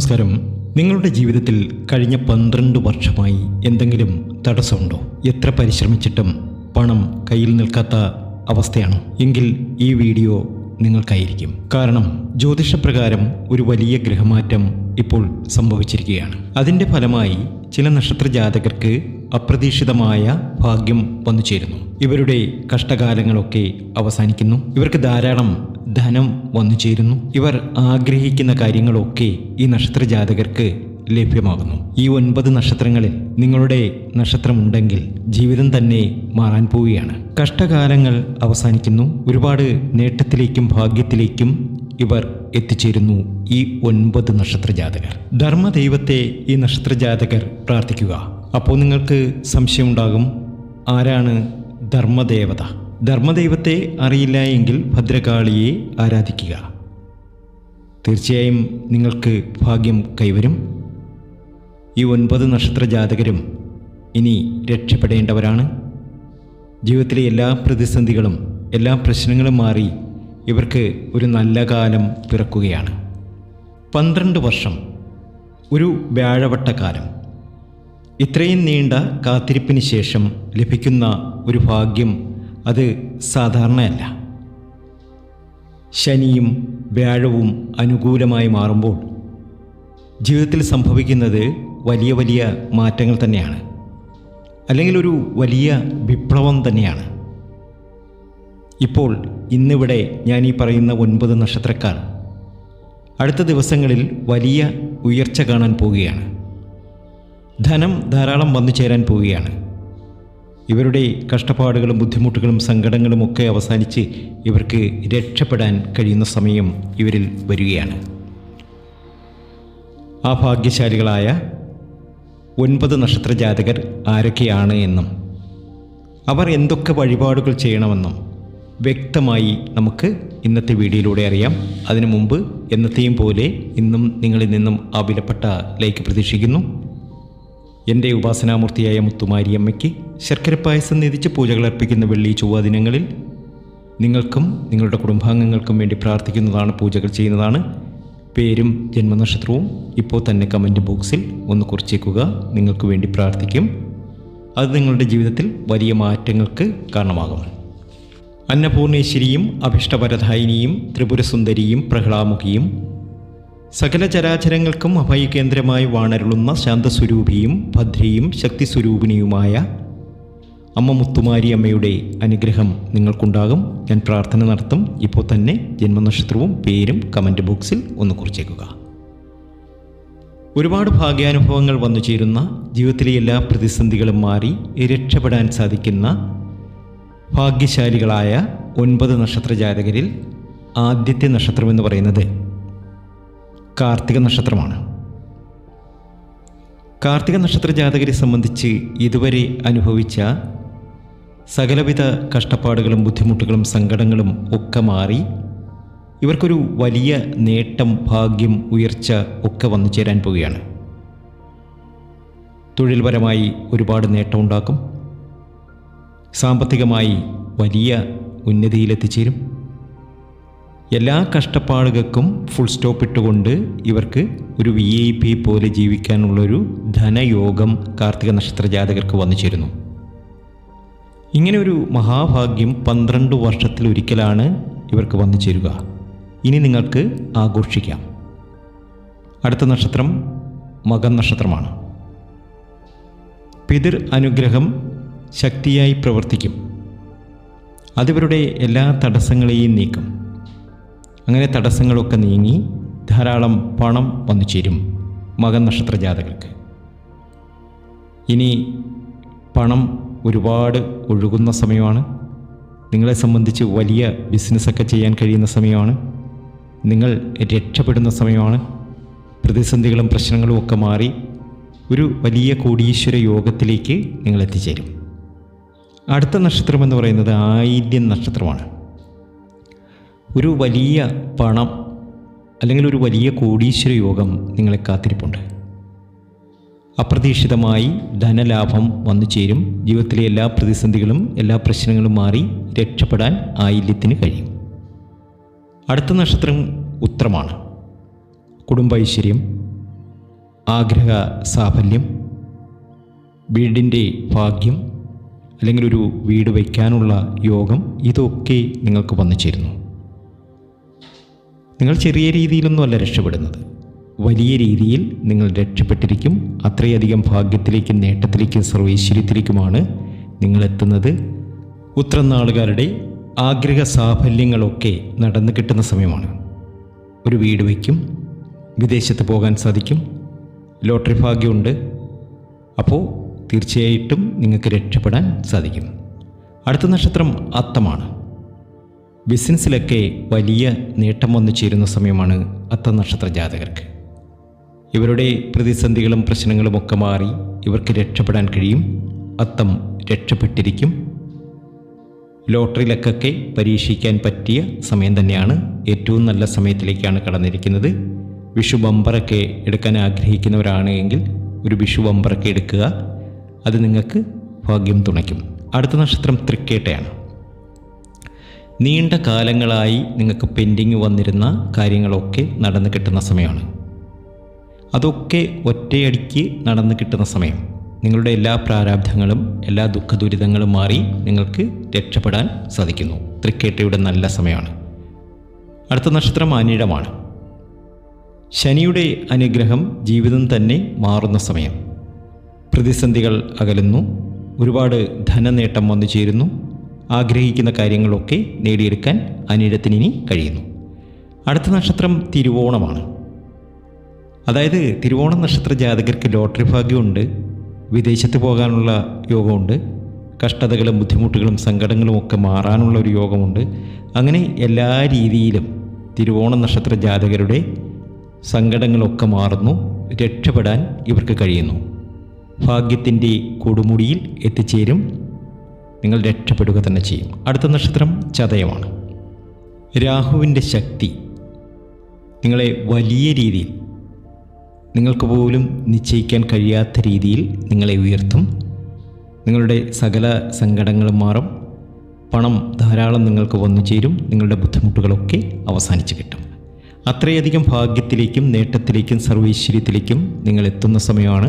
നമസ്കാരം. നിങ്ങളുടെ ജീവിതത്തിൽ കഴിഞ്ഞ 12 വർഷമായി എന്തെങ്കിലും തടസ്സമുണ്ടോ? എത്ര പരിശ്രമിച്ചിട്ടും പണം കയ്യിൽ നിൽക്കാത്ത അവസ്ഥയാണോ? എങ്കിൽ ഈ വീഡിയോ നിങ്ങൾക്കായിരിക്കും. കാരണം ജ്യോതിഷപ്രകാരം ഒരു വലിയ ഗ്രഹമാറ്റം ഇപ്പോൾ സംഭവിച്ചിരിക്കുകയാണ്. അതിൻ്റെ ഫലമായി ചില നക്ഷത്ര ജാതകർക്ക് അപ്രതീക്ഷിതമായ ഭാഗ്യം വന്നു ചേരുന്നു. ഇവരുടെ കഷ്ടകാലങ്ങളൊക്കെ അവസാനിക്കുന്നു. ഇവർക്ക് ധാരാളം ധനം വന്നു ചേരുന്നു. ഇവർ ആഗ്രഹിക്കുന്ന കാര്യങ്ങളൊക്കെ ഈ നക്ഷത്ര ജാതകർക്ക് ലഭ്യമാകുന്നു. ഈ 9 നക്ഷത്രങ്ങളിൽ നിങ്ങളുടെ നക്ഷത്രമുണ്ടെങ്കിൽ ജീവിതം തന്നെ മാറാൻ പോവുകയാണ്. കഷ്ടകാലങ്ങൾ അവസാനിക്കുന്നു. ഒരുപാട് നേട്ടത്തിലേക്കും ഭാഗ്യത്തിലേക്കും ഇവർ എത്തിച്ചേരുന്നു. ഈ 9 നക്ഷത്ര ജാതകർ. ധർമ്മദൈവത്തെ ഈ നക്ഷത്ര ജാതകർ പ്രാർത്ഥിക്കുക. അപ്പോൾ നിങ്ങൾക്ക് സംശയമുണ്ടാകും, ആരാണ് ധർമ്മദേവത? ധർമ്മദൈവത്തെ അറിയില്ല എങ്കിൽ ഭദ്രകാളിയെ ആരാധിക്കുക. തീർച്ചയായും നിങ്ങൾക്ക് ഭാഗ്യം കൈവരും. ഈ 9 നക്ഷത്ര ജാതകരും ഇനി രക്ഷപ്പെടേണ്ടവരാണ്. ജീവിതത്തിലെ എല്ലാ പ്രതിസന്ധികളും എല്ലാ പ്രശ്നങ്ങളും മാറി ഇവർക്ക് ഒരു നല്ല കാലം പിറക്കുകയാണ്. 12 വർഷം, ഒരു വ്യാഴവട്ടക്കാലം. ഇത്രയും നീണ്ട കാത്തിരിപ്പിന് ശേഷം ലഭിക്കുന്ന ഒരു ഭാഗ്യം അത് സാധാരണയല്ല. ശനിയും വ്യാഴവും അനുകൂലമായി മാറുമ്പോൾ ജീവിതത്തിൽ സംഭവിക്കുന്നത് വലിയ വലിയ മാറ്റങ്ങൾ തന്നെയാണ്, അല്ലെങ്കിൽ ഒരു വലിയ വിപ്ലവം തന്നെയാണ്. ഇപ്പോൾ ഇന്നിവിടെ ഞാൻ ഈ പറയുന്ന 9 നക്ഷത്രക്കാർ അടുത്ത ദിവസങ്ങളിൽ വലിയ ഉയർച്ച കാണാൻ പോവുകയാണ്. ധനം ധാരാളം വന്നു ചേരാൻ പോവുകയാണ്. ഇവരുടെ കഷ്ടപ്പാടുകളും ബുദ്ധിമുട്ടുകളും സങ്കടങ്ങളും ഒക്കെ അവസാനിച്ച് ഇവർക്ക് രക്ഷപ്പെടാൻ കഴിയുന്ന സമയം ഇവരിൽ വരികയാണ്. ആ ഭാഗ്യശാലികളായ 9 നക്ഷത്ര ജാതകർ ആരൊക്കെയാണ് എന്നും അവർ എന്തൊക്കെ വഴിപാടുകൾ ചെയ്യണമെന്നും വ്യക്തമായി നമുക്ക് ഇന്നത്തെ വീഡിയോയിലൂടെ അറിയാം. അതിനു മുമ്പ് എന്നത്തെയും പോലെ ഇന്നും നിങ്ങളിൽ നിന്നും ആ വിലപ്പെട്ട ലൈക്ക് പ്രതീക്ഷിക്കുന്നു. എൻ്റെ ഉപാസനാമൂർത്തിയായ മുത്തുമാരിയമ്മയ്ക്ക് ശർക്കര പായസം നേതിച്ച് പൂജകൾ അർപ്പിക്കുന്ന വെള്ളി ചൊവ്വ ദിനങ്ങളിൽ നിങ്ങൾക്കും നിങ്ങളുടെ കുടുംബാംഗങ്ങൾക്കും വേണ്ടി പ്രാർത്ഥിക്കുന്നതാണ്, പൂജകൾ ചെയ്യുന്നതാണ്. പേരും ജന്മനക്ഷത്രവും ഇപ്പോൾ തന്നെ കമൻറ്റ് ബോക്സിൽ ഒന്ന് കുറിച്ചേക്കുക. നിങ്ങൾക്ക് വേണ്ടി പ്രാർത്ഥിക്കും. അത് നിങ്ങളുടെ ജീവിതത്തിൽ വലിയ മാറ്റങ്ങൾക്ക് കാരണമാകും. അന്നപൂർണേശ്വരിയും അഭിഷ്ടവരദായിനിയും ത്രിപുരസുന്ദരിയും പ്രഹ്ലാമുഖിയും സകല ചരാചരങ്ങൾക്കും അഭയകേന്ദ്രമായി വാണരുളുന്ന ശാന്തസ്വരൂപിയും ഭദ്രയും ശക്തിസ്വരൂപിണിയുമായ അമ്മ മുത്തുമാരി അമ്മയുടെ അനുഗ്രഹം നിങ്ങൾക്കുണ്ടാകും. ഞാൻ പ്രാർത്ഥന നടത്തും. ഇപ്പോൾ തന്നെ ജന്മനക്ഷത്രവും പേരും കമൻറ്റ് ബോക്സിൽ ഒന്ന് കുറിച്ചേക്കുക. ഒരുപാട് ഭാഗ്യാനുഭവങ്ങൾ വന്നു ചേരുന്ന, ജീവിതത്തിലെ എല്ലാ പ്രതിസന്ധികളും മാറി രക്ഷപ്പെടാൻ സാധിക്കുന്ന ഭാഗ്യശാലികളായ 9 നക്ഷത്ര ജാതകരിൽ ആദ്യത്തെ നക്ഷത്രമെന്ന് പറയുന്നത് കാർത്തിക നക്ഷത്രമാണ്. കാർത്തിക നക്ഷത്ര ജാതകരെ സംബന്ധിച്ച് ഇതുവരെ അനുഭവിച്ച സകലവിധ കഷ്ടപ്പാടുകളും ബുദ്ധിമുട്ടുകളും സങ്കടങ്ങളും ഒക്കെ മാറി ഇവർക്കൊരു വലിയ നേട്ടം, ഭാഗ്യം, ഉയർച്ച ഒക്കെ വന്നു ചേരാൻ പോവുകയാണ്. തൊഴിൽപരമായി ഒരുപാട് നേട്ടമുണ്ടാക്കും. സാമ്പത്തികമായി വലിയ ഉന്നതിയിലെത്തിച്ചേരും. എല്ലാ കഷ്ടപ്പാടുകൾക്കും ഫുൾ സ്റ്റോപ്പ് ഇട്ടുകൊണ്ട് ഇവർക്ക് ഒരു VIP പോലെ ജീവിക്കാനുള്ളൊരു ധനയോഗം കാർത്തിക നക്ഷത്ര ജാതകർക്ക് വന്നു ചേരുന്നു. ഇങ്ങനെ ഒരു മഹാഭാഗ്യം 12 വർഷത്തിലൊരിക്കലാണ് ഇവർക്ക് വന്നു ചേരുക. ഇനി നിങ്ങൾക്ക് ആഘോഷിക്കാം. അടുത്ത നക്ഷത്രം മകം നക്ഷത്രമാണ്. പിതൃ അനുഗ്രഹം ശക്തിയായി പ്രവർത്തിക്കും. അതിവരുടെ എല്ലാ തടസ്സങ്ങളെയും നീക്കും. അങ്ങനെ തടസ്സങ്ങളൊക്കെ നീങ്ങി ധാരാളം പണം വന്നു ചേരും മകം നക്ഷത്ര ജാതകർക്ക്. ഇനി പണം ഒരുപാട് ഒഴുകുന്ന സമയമാണ്. നിങ്ങളെ സംബന്ധിച്ച് വലിയ ബിസിനസ്സൊക്കെ ചെയ്യാൻ കഴിയുന്ന സമയമാണ്. നിങ്ങൾ രക്ഷപ്പെടുന്ന സമയമാണ്. പ്രതിസന്ധികളും പ്രശ്നങ്ങളും ഒക്കെ മാറി ഒരു വലിയ കോടീശ്വര യോഗത്തിലേക്ക് നിങ്ങൾ എത്തിച്ചേരും. അടുത്ത നക്ഷത്രമെന്ന് പറയുന്നത് ആയില്യം നക്ഷത്രമാണ്. ഒരു വലിയ പണം അല്ലെങ്കിൽ ഒരു വലിയ കോടീശ്വര യോഗം നിങ്ങളെ കാത്തിരിപ്പുണ്ട്. അപ്രതീക്ഷിതമായി ധനലാഭം വന്നു ചേരും. ജീവിതത്തിലെ എല്ലാ പ്രതിസന്ധികളും എല്ലാ പ്രശ്നങ്ങളും മാറി രക്ഷപ്പെടാൻ ആയില്യത്തിന് കഴിയും. അടുത്ത നക്ഷത്രം ഉത്രമാണ്. കുടുംബ ഐശ്വര്യം, ആഗ്രഹ സാഫല്യം, വീടിൻ്റെ ഭാഗ്യം, അല്ലെങ്കിൽ ഒരു വീട് വയ്ക്കാനുള്ള യോഗം, ഇതൊക്കെ നിങ്ങൾക്ക് വന്നു ചേരുന്നു. നിങ്ങൾ ചെറിയ രീതിയിലൊന്നുമല്ല രക്ഷപ്പെടുന്നത്, വലിയ രീതിയിൽ നിങ്ങൾ രക്ഷപ്പെട്ടിരിക്കും. അത്രയധികം ഭാഗ്യത്തിലേക്കും നേട്ടത്തിലേക്കും സർവൈശ്വര്യത്തിലേക്കുമാണ് നിങ്ങളെത്തുന്നത്. ഉത്രനാളുകാരുടെ ആഗ്രഹ സാഫല്യങ്ങളൊക്കെ നടന്നു കിട്ടുന്ന സമയമാണ്. ഒരു വീട് വയ്ക്കും, വിദേശത്ത് പോകാൻ സാധിക്കും, ലോട്ടറി ഭാഗ്യമുണ്ട്. അപ്പോൾ തീർച്ചയായിട്ടും നിങ്ങൾക്ക് രക്ഷപ്പെടാൻ സാധിക്കും. അടുത്ത നക്ഷത്രം അത്തമാണ്. ബിസിനസ്സിലൊക്കെ വലിയ നേട്ടം വന്നു ചേരുന്ന സമയമാണ് അത്തം നക്ഷത്ര ജാതകർക്ക്. ഇവരുടെ പ്രതിസന്ധികളും പ്രശ്നങ്ങളും ഒക്കെ മാറി ഇവർക്ക് രക്ഷപ്പെടാൻ കഴിയും. അത്തം രക്ഷപ്പെട്ടിരിക്കും. ലോട്ടറിയിലൊക്കെ പരീക്ഷിക്കാൻ പറ്റിയ സമയം തന്നെയാണ്. ഏറ്റവും നല്ല സമയത്തിലേക്കാണ് കടന്നിരിക്കുന്നത്. വിഷു ബമ്പറൊക്കെ എടുക്കാൻ ആഗ്രഹിക്കുന്നവരാണ് എങ്കിൽ ഒരു വിഷു ബമ്പറൊക്കെ എടുക്കുക. അത് നിങ്ങൾക്ക് ഭാഗ്യം തുണയ്ക്കും. അടുത്ത നക്ഷത്രം തൃക്കേട്ടയാണ്. നീണ്ട കാലങ്ങളായി നിങ്ങൾക്ക് പെൻഡിങ് വന്നിരുന്ന കാര്യങ്ങളൊക്കെ നടന്നു കിട്ടുന്ന സമയമാണ്. അതൊക്കെ ഒറ്റയടിക്ക് നടന്നു കിട്ടുന്ന സമയം. നിങ്ങളുടെ എല്ലാ പ്രാരാബ്ധങ്ങളും എല്ലാ ദുഃഖ ദുരിതങ്ങളും മാറി നിങ്ങൾക്ക് രക്ഷപ്പെടാൻ സാധിക്കുന്നു. തൃക്കേട്ടയുടെ നല്ല സമയമാണ്. അടുത്ത നക്ഷത്രം അനിഴമാണ്. ശനിയുടെ അനുഗ്രഹം ജീവിതം തന്നെ മാറുന്ന സമയം. പ്രതിസന്ധികൾ അകലുന്നു. ഒരുപാട് ധനനേട്ടം വന്നു ചേരുന്നു. ആഗ്രഹിക്കുന്ന കാര്യങ്ങളൊക്കെ നേടിയെടുക്കാൻ അനിഴത്തിന് ഇനി കഴിയുന്നു. അടുത്ത നക്ഷത്രം തിരുവോണമാണ്. അതായത് തിരുവോണ നക്ഷത്ര ജാതകർക്ക് ലോട്ടറി ഭാഗ്യമുണ്ട്, വിദേശത്ത് പോകാനുള്ള യോഗമുണ്ട്, കഷ്ടതകളും ബുദ്ധിമുട്ടുകളും സങ്കടങ്ങളും ഒക്കെ മാറാനുള്ള ഒരു യോഗമുണ്ട്. അങ്ങനെ എല്ലാ രീതിയിലും തിരുവോണ നക്ഷത്ര ജാതകരുടെ സങ്കടങ്ങളൊക്കെ മാറുന്നു. രക്ഷപ്പെടാൻ ഇവർക്ക് കഴിയുന്നു. ഭാഗ്യത്തിൻ്റെ കൊടുമുടിയിൽ എത്തിച്ചേരും. നിങ്ങൾ രക്ഷപ്പെടുക തന്നെ ചെയ്യും. അടുത്ത നക്ഷത്രം ചതയമാണ്. രാഹുവിൻ്റെ ശക്തി നിങ്ങളെ വലിയ രീതിയിൽ, നിങ്ങൾക്ക് പോലും നിശ്ചയിക്കാൻ കഴിയാത്ത രീതിയിൽ നിങ്ങളെ ഉയർത്തും. നിങ്ങളുടെ സകല സങ്കടങ്ങളും മാറും. പണം ധാരാളം നിങ്ങൾക്ക് വന്നു ചേരും. നിങ്ങളുടെ ബുദ്ധിമുട്ടുകളൊക്കെ അവസാനിച്ച് കിട്ടും. അത്രയധികം ഭാഗ്യത്തിലേക്കും നേട്ടത്തിലേക്കും സർവൈശ്വര്യത്തിലേക്കും നിങ്ങൾ എത്തുന്ന സമയമാണ്.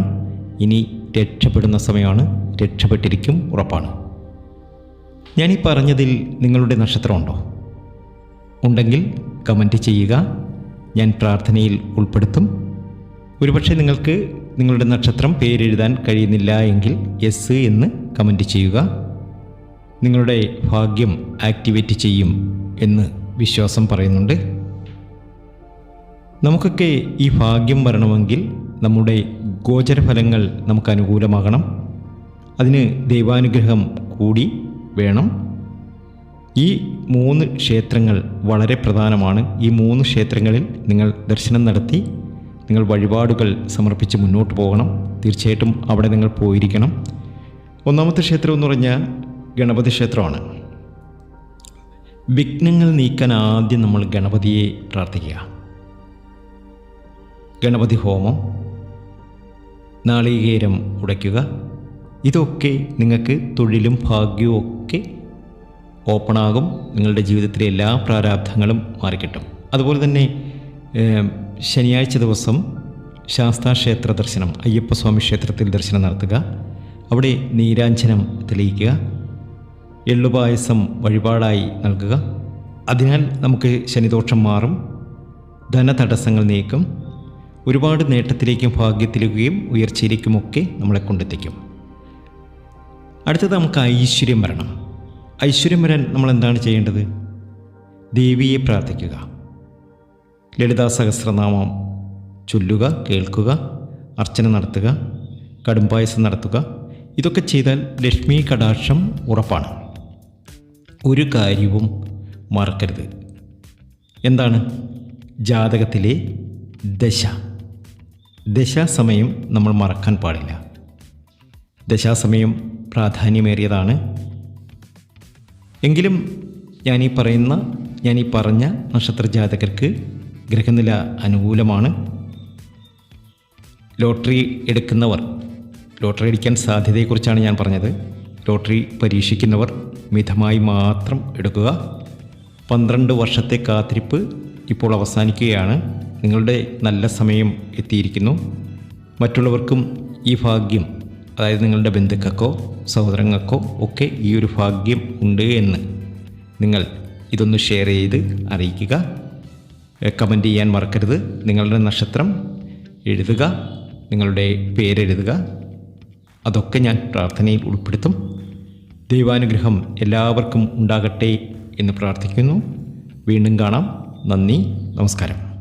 ഇനി രക്ഷപ്പെടുന്ന സമയമാണ്. രക്ഷപ്പെട്ടിരിക്കും, ഉറപ്പാണ്. ഞാനീ പറഞ്ഞതിൽ നിങ്ങളുടെ നക്ഷത്രമുണ്ടോ? ഉണ്ടെങ്കിൽ കമൻറ്റ് ചെയ്യുക. ഞാൻ പ്രാർത്ഥനയിൽ ഉൾപ്പെടുത്തും. ഒരുപക്ഷെ നിങ്ങൾക്ക് നിങ്ങളുടെ നക്ഷത്രം പേരെഴുതാൻ കഴിയുന്നില്ല എങ്കിൽ യെസ് എന്ന് കമൻറ്റ് ചെയ്യുക. നിങ്ങളുടെ ഭാഗ്യം ആക്ടിവേറ്റ് ചെയ്യും എന്ന് വിശ്വാസം പറയുന്നുണ്ട്. നമുക്കൊക്കെ ഈ ഭാഗ്യം വരണമെങ്കിൽ നമ്മുടെ ഗോചരഫലങ്ങൾ നമുക്ക് അനുകൂലമാകണം. അതിന് ദൈവാനുഗ്രഹം കൂടി വേണം. ഈ 3 ക്ഷേത്രങ്ങൾ വളരെ പ്രധാനമാണ്. ഈ 3 ക്ഷേത്രങ്ങളിൽ നിങ്ങൾ ദർശനം നടത്തി നിങ്ങൾ വഴിപാടുകൾ സമർപ്പിച്ച് മുന്നോട്ട് പോകണം. തീർച്ചയായിട്ടും അവിടെ നിങ്ങൾ പോയിരിക്കണം. ഒന്നാമത്തെ ക്ഷേത്രം എന്ന് പറഞ്ഞാൽ ഗണപതി ക്ഷേത്രമാണ്. വിഘ്നങ്ങൾ നീക്കാൻ ആദ്യം നമ്മൾ ഗണപതിയെ പ്രാർത്ഥിക്കുക. ഗണപതി ഹോമം, നാളികേരം ഉടയ്ക്കുക. ഇതൊക്കെ നിങ്ങൾക്ക് തൊഴിലും ഭാഗ്യവും ഒക്കെ ഓപ്പണാകും. നിങ്ങളുടെ ജീവിതത്തിലെ എല്ലാ പ്രാരാബ്ധങ്ങളും മാറിക്കിട്ടും. അതുപോലെ തന്നെ ശനിയാഴ്ച ദിവസം ശാസ്താക്ഷേത്ര ദർശനം, അയ്യപ്പസ്വാമി ക്ഷേത്രത്തിൽ ദർശനം നടത്തുക. അവിടെ നീരാഞ്ജനം തെളിയിക്കുക. എള്ളുപായസം വഴിപാടായി നൽകുക. അതിനാൽ നമുക്ക് ശനിദോഷം മാറും. ധനതടസ്സങ്ങൾ നീക്കും. ഒരുപാട് നേട്ടത്തിലേക്കും ഭാഗ്യത്തിലേക്കും ഉയർച്ചയിലേക്കുമൊക്കെ നമ്മളെ കൊണ്ടെത്തിക്കും. അടുത്തത് നമുക്ക് ഐശ്വര്യം വരണം. ഐശ്വര്യം വരാൻ നമ്മൾ എന്താണ് ചെയ്യേണ്ടത്? ദേവിയെ പ്രാർത്ഥിക്കുക. ലളിതാ സഹസ്രനാമം ചൊല്ലുക, കേൾക്കുക, അർച്ചന നടത്തുക, കടുംപായസം നടത്തുക. ഇതൊക്കെ ചെയ്താൽ ലക്ഷ്മി കടാക്ഷം ഉറപ്പാണ്. ഒരു കാര്യവും മറക്കരുത്. എന്താണ്? ജാതകത്തിലെ ദശാസമയം നമ്മൾ മറക്കാൻ പാടില്ല. ദശാസമയം പ്രാധാന്യമേറിയതാണ്. എങ്കിലും ഞാനീ പറഞ്ഞ നക്ഷത്ര ജാതകർക്ക് ഗ്രഹനില അനുകൂലമാണ്. ലോട്ടറി എടുക്കുന്നവർ, ലോട്ടറി അടിക്കാൻ സാധ്യതയെക്കുറിച്ചാണ് ഞാൻ പറഞ്ഞത്. ലോട്ടറി പരീക്ഷിക്കുന്നവർ മിതമായി മാത്രം എടുക്കുക. 12 വർഷത്തെ കാത്തിരിപ്പ് ഇപ്പോൾ അവസാനിക്കുകയാണ്. നിങ്ങളുടെ നല്ല സമയം എത്തിയിരിക്കുന്നു. മറ്റുള്ളവർക്കും ഈ ഭാഗ്യം, അതായത് നിങ്ങളുടെ ബന്ധുക്കൾക്കോ സഹോദരങ്ങൾക്കോ ഒക്കെ ഈ ഒരു ഭാഗ്യം ഉണ്ട് എന്ന് നിങ്ങൾ ഇതൊന്ന് ഷെയർ ചെയ്ത് അറിയിക്കുക. കമൻറ്റ് ചെയ്യാൻ മറക്കരുത്. നിങ്ങളുടെ നക്ഷത്രം എഴുതുക, നിങ്ങളുടെ പേരെഴുതുക. അതൊക്കെ ഞാൻ പ്രാർത്ഥനയിൽ ഉൾപ്പെടുത്തും. ദൈവാനുഗ്രഹം എല്ലാവർക്കും ഉണ്ടാകട്ടെ എന്ന് പ്രാർത്ഥിക്കുന്നു. വീണ്ടും കാണാം. നന്ദി, നമസ്കാരം.